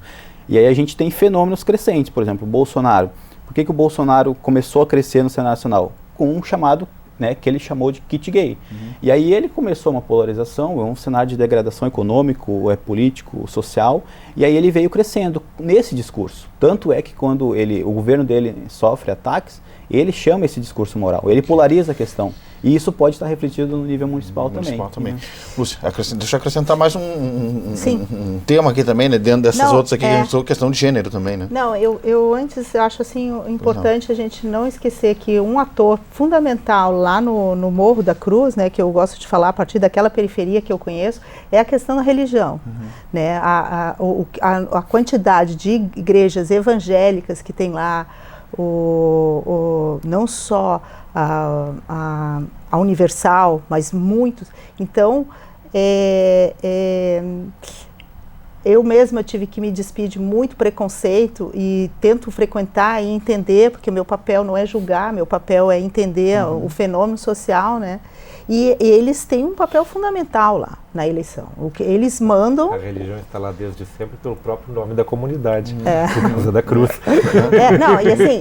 E aí a gente tem fenômenos crescentes, por exemplo, o Bolsonaro. Por que o Bolsonaro começou a crescer no cenário nacional? Com um chamado, né, que ele chamou de kit gay. E aí ele começou uma polarização, um cenário de degradação econômico, político, social, e aí ele veio crescendo nesse discurso. Tanto é que quando o governo dele sofre ataques, ele chama esse discurso moral, ele polariza a questão. E isso pode estar refletido no nível municipal também. Lúcia, deixa eu acrescentar mais um tema aqui também, né, dentro dessas outras aqui, que é questão de gênero também, né? Não, eu antes acho assim importante a gente não esquecer que um ator fundamental lá no Morro da Cruz, né, que eu gosto de falar a partir daquela periferia que eu conheço, é a questão da religião. Né? A quantidade de igrejas evangélicas que tem lá, não só a Universal, mas muitos. Então, eu mesma tive que me despir de muito preconceito e tento frequentar e entender, porque meu papel não é julgar, meu papel é entender o fenômeno social, né? E eles têm um papel fundamental lá na eleição. O que eles mandam... A religião está lá desde sempre pelo próprio nome da comunidade, por causa da cruz. Não, e assim,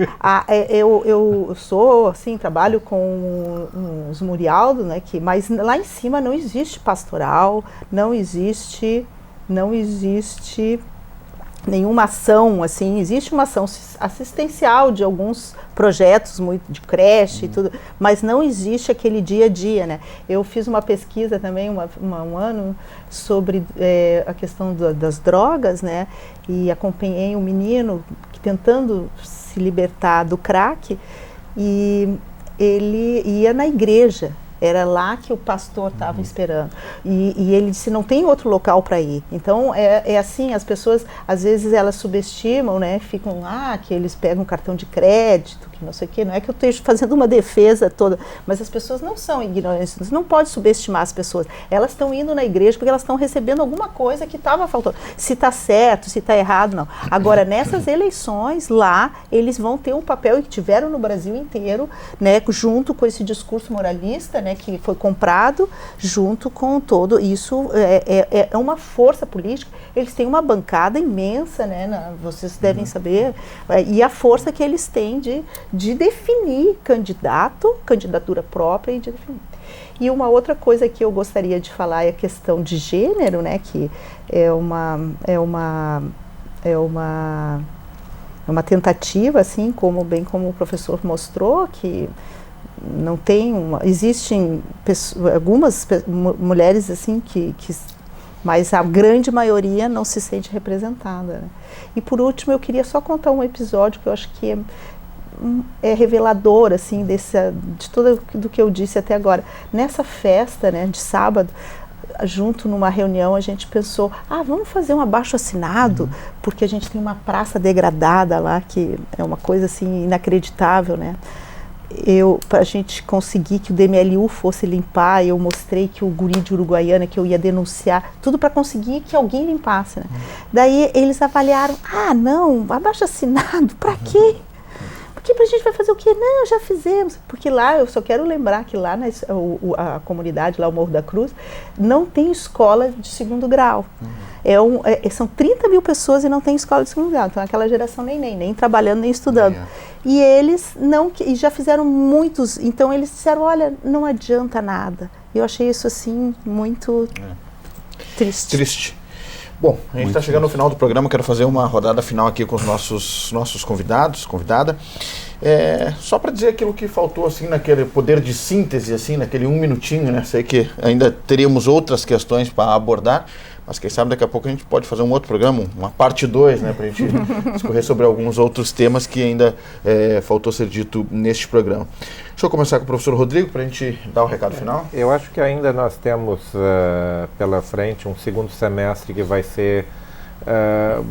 eu sou, assim, trabalho com os Murialdo, né, mas lá em cima não existe pastoral, não existe nenhuma ação, assim, existe uma ação assistencial de alguns projetos de creche e tudo, mas não existe aquele dia a dia, né? Eu fiz uma pesquisa também, um ano, sobre a questão das drogas, né? E acompanhei um menino tentando se libertar do crack e ele ia na igreja. Era lá que o pastor estava esperando. E ele disse, não tem outro local para ir. Então, é assim, as pessoas, às vezes, elas subestimam, né? Ficam lá, que eles pegam cartão de crédito, que não sei o quê. Não é que eu esteja fazendo uma defesa toda, mas as pessoas não são ignorantes. Você não pode subestimar as pessoas. Elas estão indo na igreja porque elas estão recebendo alguma coisa que estava faltando. Se está certo, se está errado, não. Agora, nessas eleições, lá, eles vão ter um papel, e que tiveram no Brasil inteiro, né? Junto com esse discurso moralista, né? Que foi comprado junto com todo isso, é uma força política. Eles têm uma bancada imensa, né, vocês devem saber, e a força que eles têm de definir candidatura própria e de definir. E uma outra coisa que eu gostaria de falar é a questão de gênero, né, que é uma tentativa, assim, bem como o professor mostrou, que não tem existem algumas mulheres assim mas a grande maioria não se sente representada, né? E por último eu queria só contar um episódio que eu acho que é revelador assim de tudo do que eu disse até agora. Nessa festa, né, de sábado, junto numa reunião, a gente pensou, vamos fazer um abaixo-assinado, porque a gente tem uma praça degradada lá, que é uma coisa assim inacreditável, né? Para a gente conseguir que o DMLU fosse limpar, eu mostrei que o guri de Uruguaiana, que eu ia denunciar, tudo para conseguir que alguém limpasse, né? Daí eles avaliaram, não, abaixo-assinado, para quê? Porque a gente vai fazer o quê? Não, já fizemos. Porque lá, eu só quero lembrar que lá a comunidade, lá o Morro da Cruz, não tem escola de segundo grau. São 30 mil pessoas e não tem escola de segundo grau. Então aquela geração nem trabalhando, nem estudando. E eles e já fizeram muitos, então eles disseram, olha, não adianta nada. Eu achei isso assim muito triste. Bom, a gente está chegando no final do programa, quero fazer uma rodada final aqui com os nossos convidados, convidada. Só para dizer aquilo que faltou, assim, naquele poder de síntese, assim, naquele 1 minutinho, né? Sei que ainda teríamos outras questões para abordar, mas quem sabe daqui a pouco a gente pode fazer um outro programa, uma parte 2, né, para a gente discorrer sobre alguns outros temas que ainda faltou ser dito neste programa. Deixa eu começar com o professor Rodrigo para a gente dar o recado final. Eu acho que ainda nós temos pela frente um segundo semestre que vai ser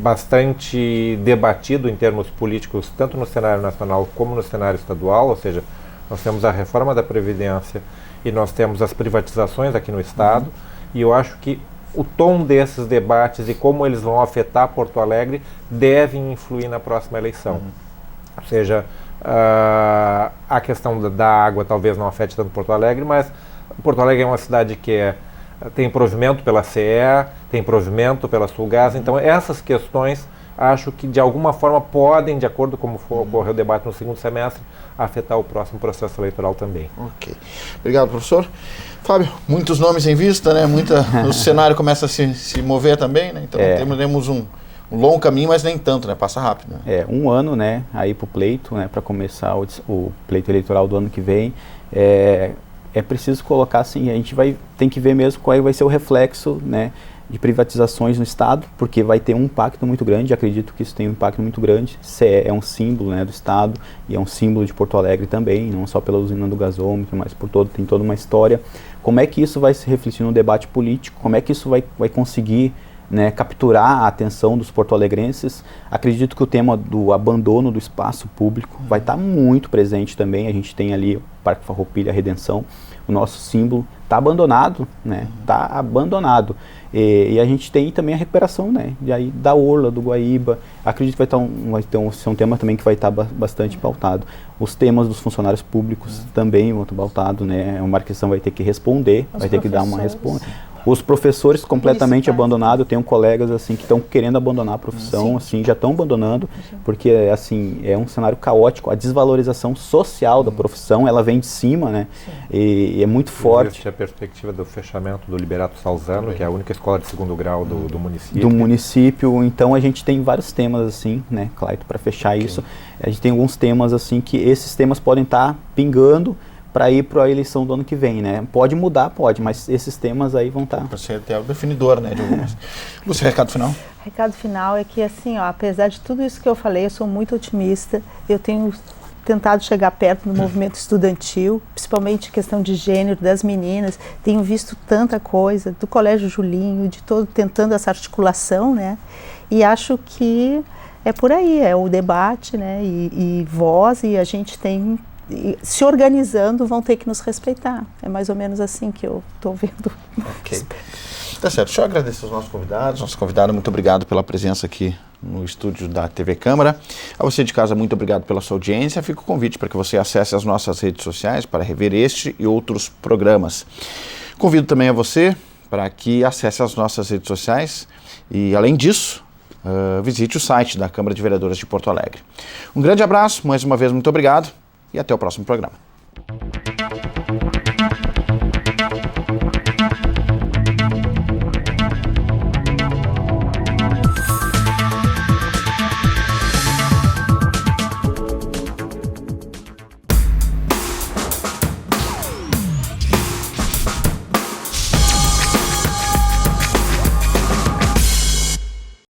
bastante debatido em termos políticos, tanto no cenário nacional como no cenário estadual, ou seja, nós temos a reforma da Previdência e nós temos as privatizações aqui no Estado, e eu acho que o tom desses debates e como eles vão afetar Porto Alegre devem influir na próxima eleição. Ou seja, a questão da água talvez não afete tanto Porto Alegre, mas Porto Alegre é uma cidade que tem provimento pela CE, tem provimento pela Sulgás, então essas questões acho que de alguma forma podem, de acordo com como ocorreu o debate no segundo semestre, afetar o próximo processo eleitoral também. Ok. Obrigado, professor. Fábio, muitos nomes em vista, né? O cenário começa a se mover também, né? Então temos um longo caminho, mas nem tanto, né? Passa rápido. Né? Um ano, né? Aí para o pleito, né? Para começar o pleito eleitoral do ano que vem. É preciso colocar assim, a gente tem que ver mesmo qual vai ser o reflexo, né, de privatizações no Estado, porque vai ter um impacto muito grande, acredito que isso tem um impacto muito grande. CE é um símbolo, né, do Estado e é um símbolo de Porto Alegre também, não só pela usina do gasômetro, mas tem toda uma história. Como é que isso vai se refletir no debate político? Como é que isso vai conseguir, né, capturar a atenção dos porto-alegrenses? Acredito que o tema do abandono do espaço público vai estar muito presente também. A gente tem ali o Parque Farroupilha, Redenção, o nosso símbolo está abandonado, né? Está abandonado. E a gente tem também a recuperação, né, da Orla, do Guaíba. Acredito que vai ser um tema também que vai estar bastante pautado. Os temas dos funcionários públicos também vão estar pautados, né? A Marquesão vai ter que responder, vai ter que dar uma resposta. Os professores completamente abandonados, eu tenho colegas assim que estão querendo abandonar a profissão, assim, já estão abandonando, porque assim, é um cenário caótico, a desvalorização social da profissão, ela vem de cima, né? E é muito forte. Existe a perspectiva do fechamento do Liberato Salzano, que é a única escola de segundo grau do município. Do município, então a gente tem vários temas assim, né, Clayton, para fechar isso. A gente tem alguns temas assim que esses temas podem estar pingando para ir para a eleição do ano que vem, né? Pode mudar, pode, mas esses temas aí vão estar... Para ser até o definidor, né, de algumas. Lúcia, recado final? O recado final é que, assim, apesar de tudo isso que eu falei, eu sou muito otimista, eu tenho tentado chegar perto do movimento estudantil, principalmente questão de gênero, das meninas, tenho visto tanta coisa, do Colégio Julinho, de todo, tentando essa articulação, né? E acho que é por aí, é o debate, né, e voz, e a gente tem... se organizando, vão ter que nos respeitar. É mais ou menos assim que eu estou vendo. Ok. Tá certo. Deixa eu agradecer aos nossos convidados. Nosso convidado, muito obrigado pela presença aqui no estúdio da TV Câmara. A você de casa, muito obrigado pela sua audiência. Fica o convite para que você acesse as nossas redes sociais para rever este e outros programas. Convido também a você para que acesse as nossas redes sociais e, além disso, visite o site da Câmara de Vereadores de Porto Alegre. Um grande abraço, mais uma vez, muito obrigado. E até o próximo programa.